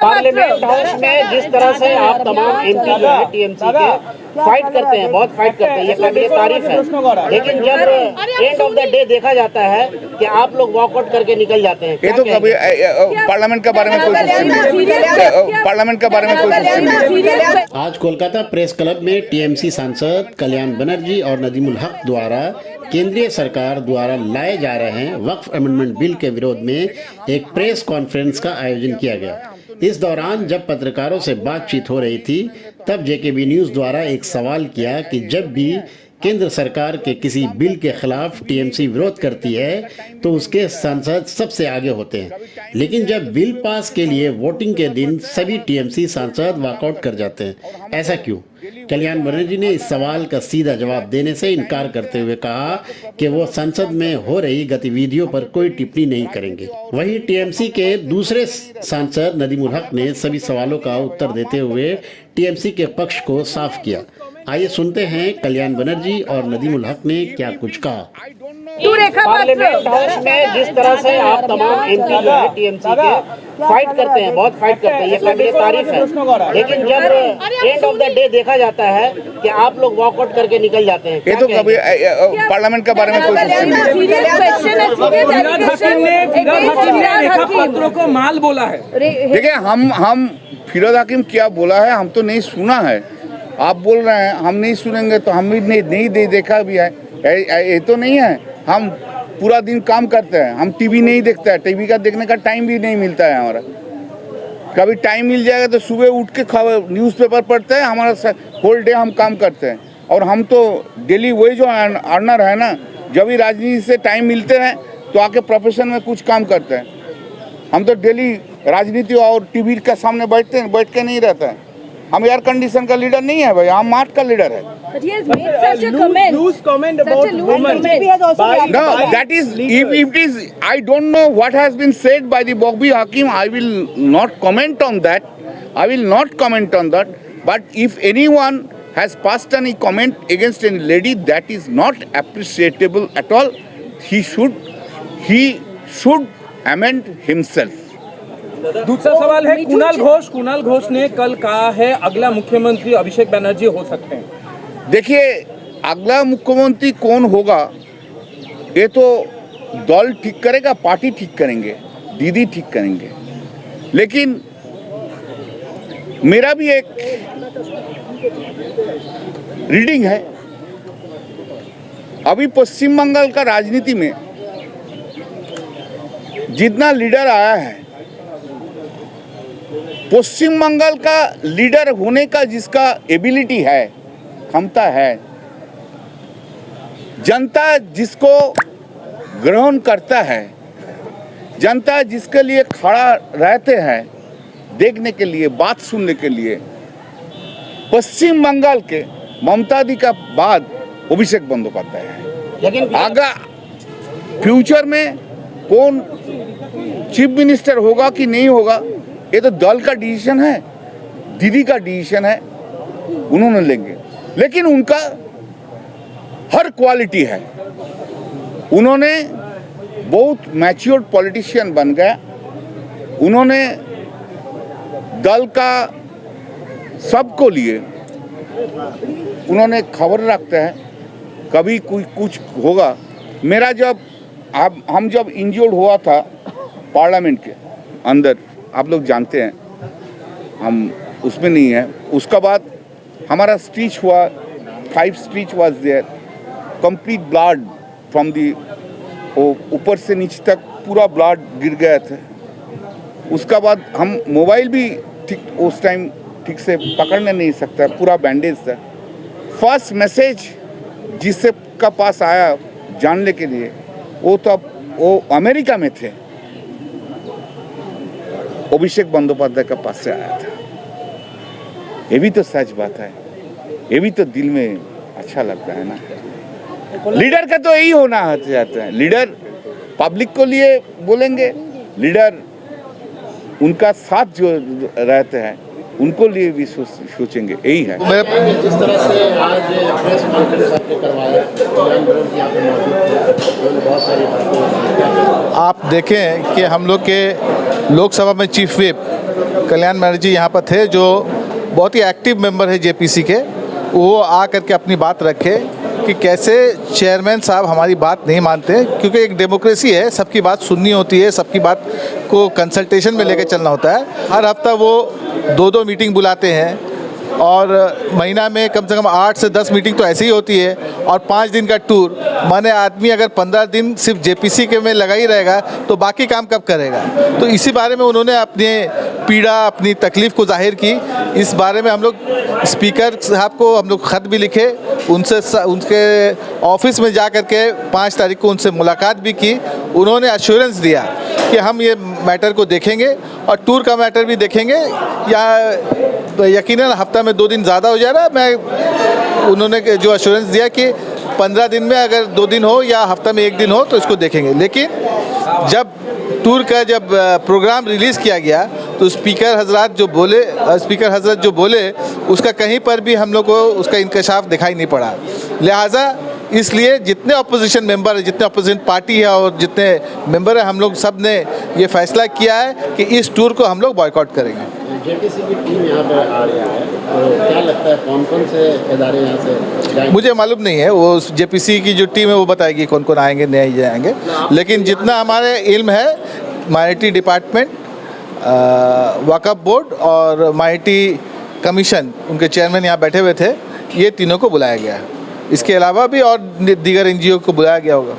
Parliament house में जिस तरह से आप तमाम एमपी जो है टीएमसी के फाइट करते हैं, बहुत फाइट करते हैं, ये काबिल तारीफ है। लेकिन जब एंड ऑफ द डे देखा जाता है कि आप लोग वॉकआउट करके निकल जाते हैं, ये तो कभी पार्लियामेंट के बारे में कोई पार्लियामेंट के बारे में कोई। आज कोलकाता प्रेस क्लब में टीएमसी सांसद कल्याण बनर्जी और नदीमुल हक द्वारा केंद्रीय सरकार द्वारा लाए जा रहे हैं वक्फ अमेंडमेंट बिल के विरोध में एक प्रेस कॉन्फ्रेंस का आयोजन किया गया। इस दौरान जब पत्रकारों से बातचीत हो रही थी तब जेकेबी न्यूज़ द्वारा एक सवाल किया कि जब भी केंद्र सरकार के किसी बिल के खिलाफ टीएमसी विरोध करती है तो उसके सांसद सबसे आगे होते हैं, लेकिन जब बिल पास के लिए वोटिंग के दिन सभी टीएमसी सांसद वॉकआउट कर जाते हैं, ऐसा क्यों? कल्याण बनर्जी ने इस सवाल का सीधा जवाब देने से इनकार करते हुए कहा कि वो संसद में हो रही गतिविधियों पर कोई टिप्पणी नहीं करेंगे। वहीं टीएमसी के दूसरे सांसद नदीमुल हक ने सभी सवालों का उत्तर देते हुए टीएमसी के पक्ष को साफ किया। आइए सुनते हैं कल्याण बनर्जी और नदीमुल हक ने क्या कुछ कहा। पार्लियामेंट हाउस में जिस तरह से आप तमाम एमपी जो है टीएमसी के फाइट करते हैं, बहुत फाइट करते हैं, ये काबिल तारीफ है। लेकिन जब एंड ऑफ द डे देखा जाता है कि आप लोग वॉकआउट करके निकल जाते हैं, ये तो कभी पार्लियामेंट के बारे में कोई। पत्रों को माल बोला है। देखिए हम फिरोज हकीम क्या बोला है हम तो नहीं सुना है। आप बोल रहे हैं हम नहीं सुनेंगे तो हम भी नहीं देखा भी है। ये तो नहीं है। हम पूरा दिन काम करते हैं, हम टीवी नहीं देखते हैं, टीवी का देखने का टाइम भी नहीं मिलता है हमारा। कभी टाइम मिल जाएगा तो सुबह उठ के न्यूज़पेपर पढ़ते हैं, हमारा होल डे हम काम करते हैं। और हम तो डेली वही जो अर्नर है ना, जब भी राजनीति से टाइम मिलते हैं तो आके प्रोफेशन में कुछ काम करते हैं। हम तो डेली राजनीति और टीवी के सामने बैठ के नहीं रहते हैं। हम एयर कंडीशन का लीडर नहीं है भाई, हम मार्ट का लीडर है। But he has made such a comment. Loose comment Such a about loose women. comment. No, that is, if it is, I don't know what has been said by the Bogbi Hakim. I will not comment on that. I will not comment on that. But if anyone has passed any comment against any lady, that is not appreciable at all. He should amend himself. दूसरा सवाल है कुणाल घोष ने कल कहा है अगला मुख्यमंत्री अभिषेक बनर्जी हो सकते हैं। देखिए, अगला मुख्यमंत्री कौन होगा ये तो दल ठीक करेगा, पार्टी ठीक करेंगे, दीदी ठीक करेंगे। लेकिन मेरा भी एक रीडिंग है। अभी पश्चिम बंगाल का राजनीति में जितना लीडर आया है, पश्चिम बंगाल का लीडर होने का जिसका एबिलिटी है, क्षमता है, जनता जिसको ग्रहण करता है, जनता जिसके लिए खड़ा रहते हैं देखने के लिए, बात सुनने के लिए, पश्चिम बंगाल के ममता दी का बाद अभिषेक बंदोपाध्याय है। लेकिन आगे फ्यूचर में कौन चीफ मिनिस्टर होगा कि नहीं होगा ये तो दल का डिसीजन है, दीदी का डिसीजन है, उन्होंने लेंगे। लेकिन उनका हर क्वालिटी है। उन्होंने बहुत मैच्योर्ड पॉलिटिशियन बन गया। उन्होंने दल का सबको लिए उन्होंने खबर रखते हैं, कभी कोई कुछ होगा। मेरा हम जब इंजर्ड हुआ था पार्लियामेंट के अंदर, आप लोग जानते हैं, हम उसमें नहीं है। उसका बाद हमारा स्टीच हुआ, 5 stitch was there, complete blood from the, ऊपर से नीचे तक पूरा ब्लड गिर गया था। उसका बाद हम मोबाइल भी ठीक उस टाइम ठीक से पकड़ने नहीं सकता, पूरा बैंडेज था। फर्स्ट मैसेज जिससे का पास आया जानने के लिए वो अमेरिका में थे, अभिषेक बंदोपाध्याय का पास से आया था। ये भी तो सच बात है, ये भी तो दिल में अच्छा लगता है ना। लीडर का तो यही होना चाहता है। लीडर पब्लिक को लिए बोलेंगे, लीडर उनका साथ जो रहते हैं उनको लिए भी सोचेंगे, यही है। जिस तरह से आज प्रेस कॉन्फ्रेंस आपने करवाया, बहुत सारी बातें आप देखें कि हम लोग के लोकसभा में चीफ व्हिप कल्याण बनर्जी यहाँ पर थे, जो बहुत ही एक्टिव मेंबर है जेपीसी के, वो आ करके अपनी बात रखे कि कैसे चेयरमैन साहब हमारी बात नहीं मानते, क्योंकि एक डेमोक्रेसी है, सबकी बात सुननी होती है, सबकी बात को कंसल्टेशन में लेकर चलना होता है। हर हफ्ता वो 2-2 मीटिंग बुलाते हैं और महीना में कम से कम 8 से 10 मीटिंग तो ऐसे ही होती है, और 5 दिन का टूर। माने आदमी अगर 15 दिन सिर्फ जेपीसी के में लगा ही रहेगा तो बाकी काम कब करेगा। तो इसी बारे में उन्होंने अपने पीड़ा, अपनी तकलीफ़ को जाहिर की। इस बारे में हम लोग स्पीकर साहब को हम लोग ख़त भी लिखे, उनके ऑफिस में जा कर के 5 तारीख को उनसे मुलाकात भी की। उन्होंने एश्योरेंस दिया कि हम ये मैटर को देखेंगे और टूर का मैटर भी देखेंगे, या यकीनन हफ्ता में 2 दिन ज़्यादा हो जा रहा है। मैं उन्होंने जो एश्योरेंस दिया कि 15 दिन में अगर 2 दिन हो या हफ्ता में 1 दिन हो तो इसको देखेंगे। लेकिन जब टूर का प्रोग्राम रिलीज़ किया गया तो स्पीकर हजरत जो बोले उसका कहीं पर भी हम लोग को उसका इंकशाफ दिखाई नहीं पड़ा। लिहाजा इसलिए जितने अपोजिशन मेंबर है, जितने अपोजिशन पार्टी है और जितने मेंबर हैं, हम लोग सब ने ये फैसला किया है कि इस टूर को हम लोग बॉयकॉट करेंगे। जेपीसी की टीम यहाँ पे आ रही है, तो क्या लगता है कौन-कौन से इदारे यहाँ से जाएंगे? मुझे मालूम नहीं है, वो जेपीसी की जो टीम है वो बताएगी कौन कौन आएंगे नहीं जाएंगे। लेकिन जितना हमारे इल्म है, माइनॉरिटी डिपार्टमेंट, वक्फ बोर्ड और माइनॉरिटी कमीशन, उनके चेयरमैन यहाँ बैठे हुए थे, ये तीनों को बुलाया गया है। इसके अलावा भी और दीगर एनजीओ को बुलाया गया होगा।